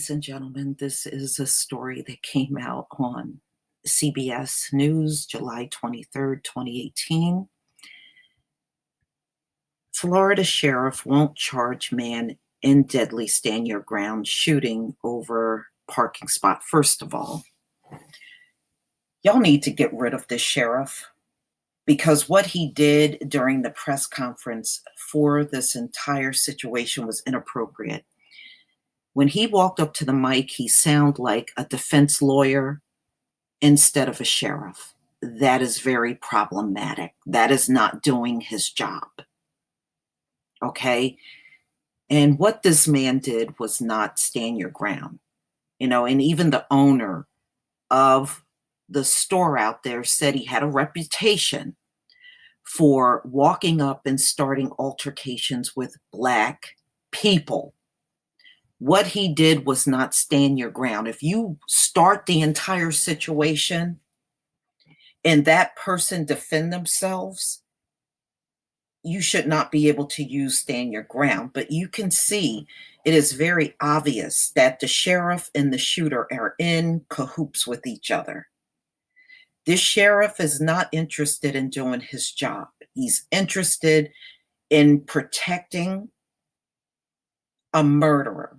Ladies and gentlemen, this is a story that came out on CBS News, July 23rd, 2018. Florida sheriff won't charge man in deadly stand your ground shooting over parking spot. First of all, y'all need to get rid of this sheriff because what he did during the press conference for this entire situation was inappropriate. When he walked up to the mic, he sounded like a defense lawyer instead of a sheriff. That is very problematic. That is not doing his job. Okay? And what this man did was not stand your ground. And even the owner of the store out there said he had a reputation for walking up and starting altercations with Black people. What he did was not stand your ground. If you start the entire situation and that person defend themselves, you should not be able to use stand your ground. But you can see it is very obvious that the sheriff and the shooter are in cahoots with each other. This sheriff is not interested in doing his job. He's interested in protecting a murderer.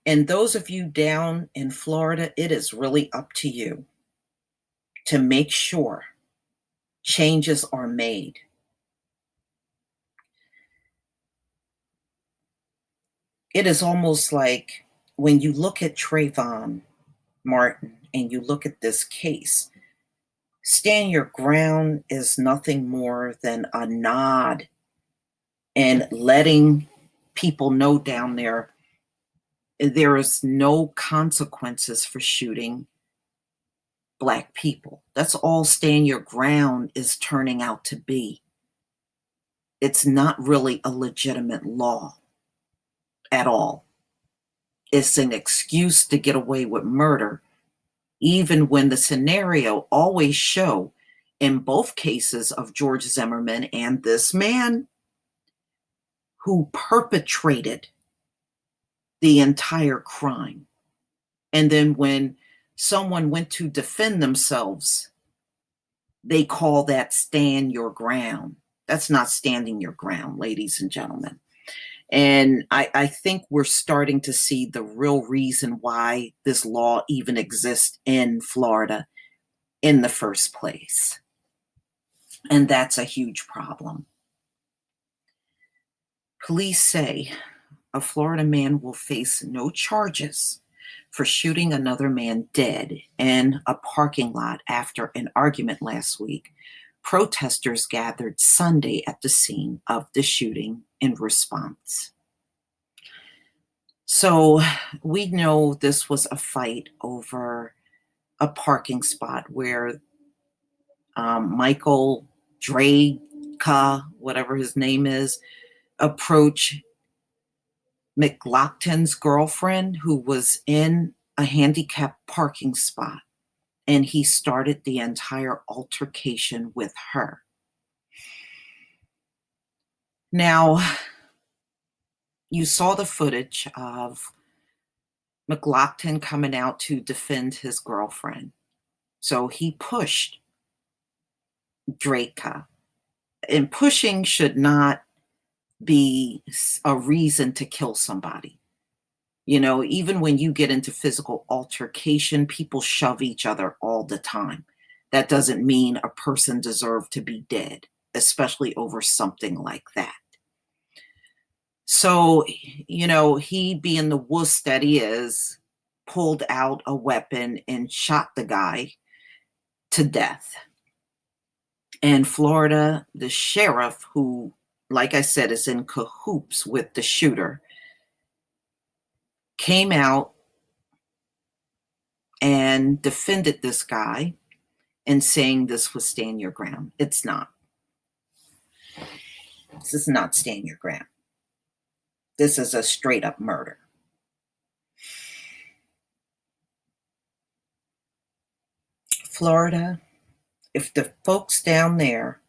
And those of you down in Florida, it is really up to you to make sure changes are made. It is almost like when you look at Trayvon Martin and you look at this case, stand your ground is nothing more than a nod and letting people know down there is no consequences for shooting Black people. That's all stand your ground is turning out to be. It's not really a legitimate law at all. It's an excuse to get away with murder, even when the scenario always show in both cases of George Zimmerman and this man who perpetrated the entire crime. And then when someone went to defend themselves, they call that stand your ground. That's not standing your ground, ladies and gentlemen. And I think we're starting to see the real reason why this law even exists in Florida in the first place. And that's a huge problem. Police say a Florida man will face no charges for shooting another man dead in a parking lot after an argument last week. Protesters gathered Sunday at the scene of the shooting in response. So we know this was a fight over a parking spot where Michael Draka, whatever his name is, approached McLaughlin's girlfriend who was in a handicapped parking spot, and he started the entire altercation with her. Now, you saw the footage of McLaughlin coming out to defend his girlfriend. So he pushed Draka, and pushing should not be a reason to kill somebody. Even when you get into physical altercation, people shove each other all the time. That doesn't mean a person deserved to be dead, especially over something like that. So, he being the wuss that he is, pulled out a weapon and shot the guy to death. And Florida, the sheriff, who, like I said, is in cahoots with the shooter, came out and defended this guy and saying this was stand your ground. It's not. This is not stand your ground. This is a straight up murder. Florida, if the folks down there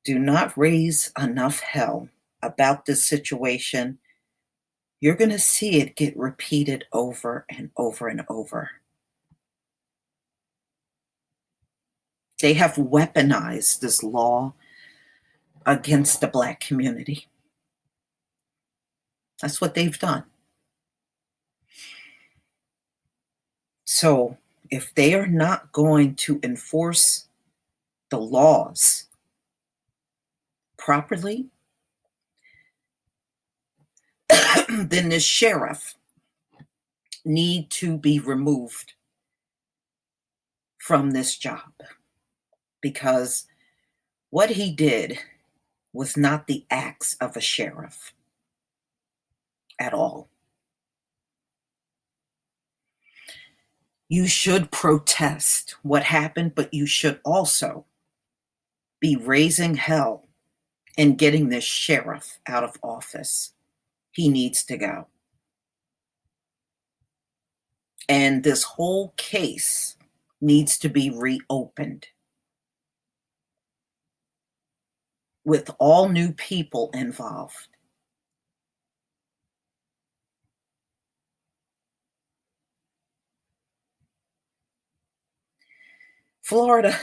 do not raise enough hell about this situation, you're going to see it get repeated over and over and over. They have weaponized this law against the Black community. That's what they've done. So if they are not going to enforce the laws properly, then this sheriff need to be removed from this job, because what he did was not the acts of a sheriff at all. You should protest what happened, but you should also be raising hell and getting this sheriff out of office. He needs to go. And this whole case needs to be reopened with all new people involved. Florida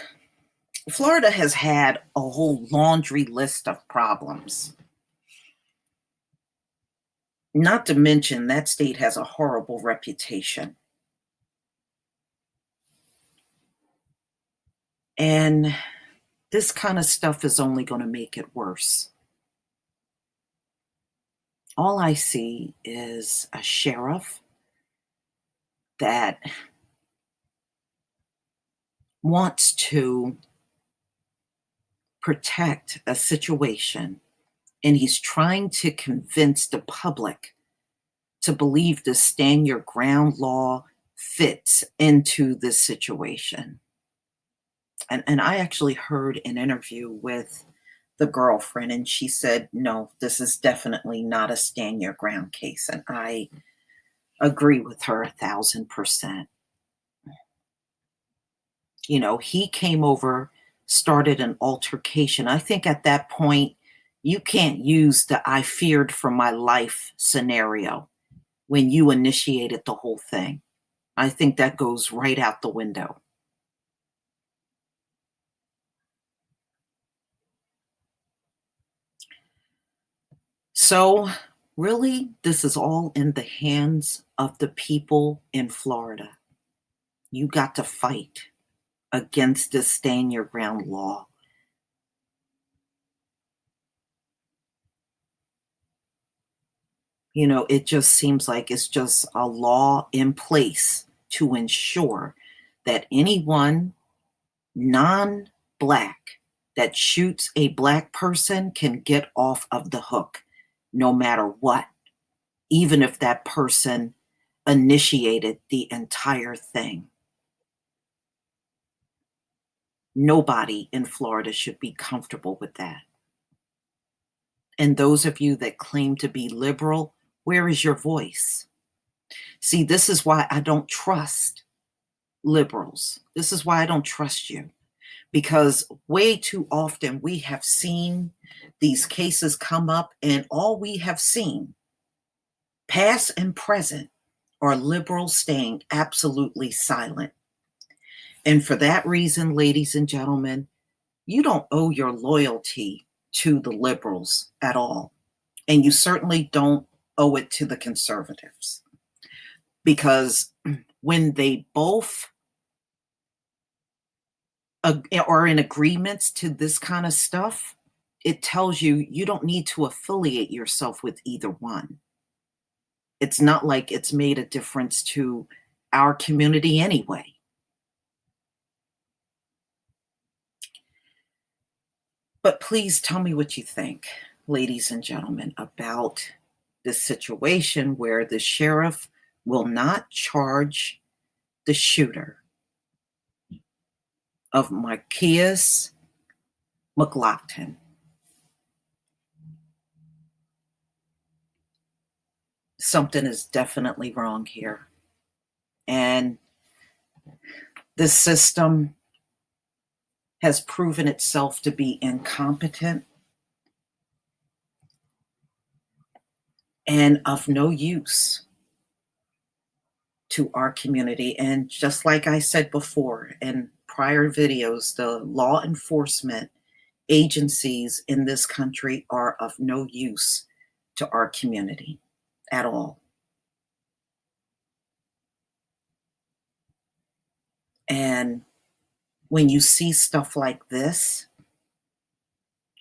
has had a whole laundry list of problems. Not to mention that state has a horrible reputation. And this kind of stuff is only going to make it worse. All I see is a sheriff that wants to protect a situation, and he's trying to convince the public to believe the stand your ground law fits into this situation. And I actually heard an interview with the girlfriend, and she said, no, this is definitely not a stand your ground case. And I agree with her 1,000%. You know, he came over, started an altercation. I think at that point, you can't use the I feared for my life scenario when you initiated the whole thing. I think that goes right out the window. So, really, this is all in the hands of the people in Florida. You got to fight against this stand your ground law. You know, it just seems like it's just a law in place to ensure that anyone non-Black that shoots a Black person can get off of the hook no matter what, even if that person initiated the entire thing. Nobody in Florida should be comfortable with that. And those of you that claim to be liberal, where is your voice? See, this is why I don't trust liberals. This is why I don't trust you. Because way too often we have seen these cases come up, and all we have seen, past and present, are liberals staying absolutely silent. And for that reason, ladies and gentlemen, you don't owe your loyalty to the liberals at all. And you certainly don't owe it to the conservatives. Because when they both are in agreements to this kind of stuff, it tells you you don't need to affiliate yourself with either one. It's not like it's made a difference to our community anyway. But please tell me what you think, ladies and gentlemen, about this situation where the sheriff will not charge the shooter of Marquise McLaughlin. Something is definitely wrong here. And the system has proven itself to be incompetent. and of no use to our community. And just like I said before in prior videos, the law enforcement agencies in this country are of no use to our community at all. And when you see stuff like this,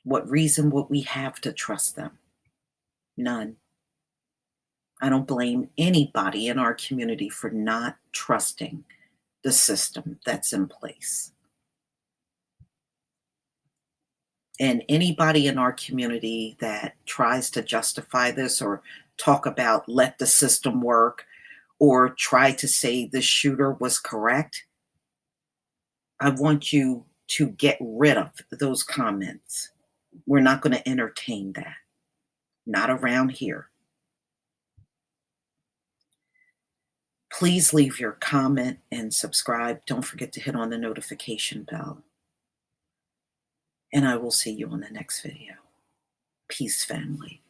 what reason would we have to trust them? None. I don't blame anybody in our community for not trusting the system that's in place. And anybody in our community that tries to justify this or talk about let the system work or try to say the shooter was correct, I want you to get rid of those comments. We're not going to entertain that. Not around here. Please leave your comment and subscribe. Don't forget to hit on the notification bell. And I will see you on the next video. Peace, family.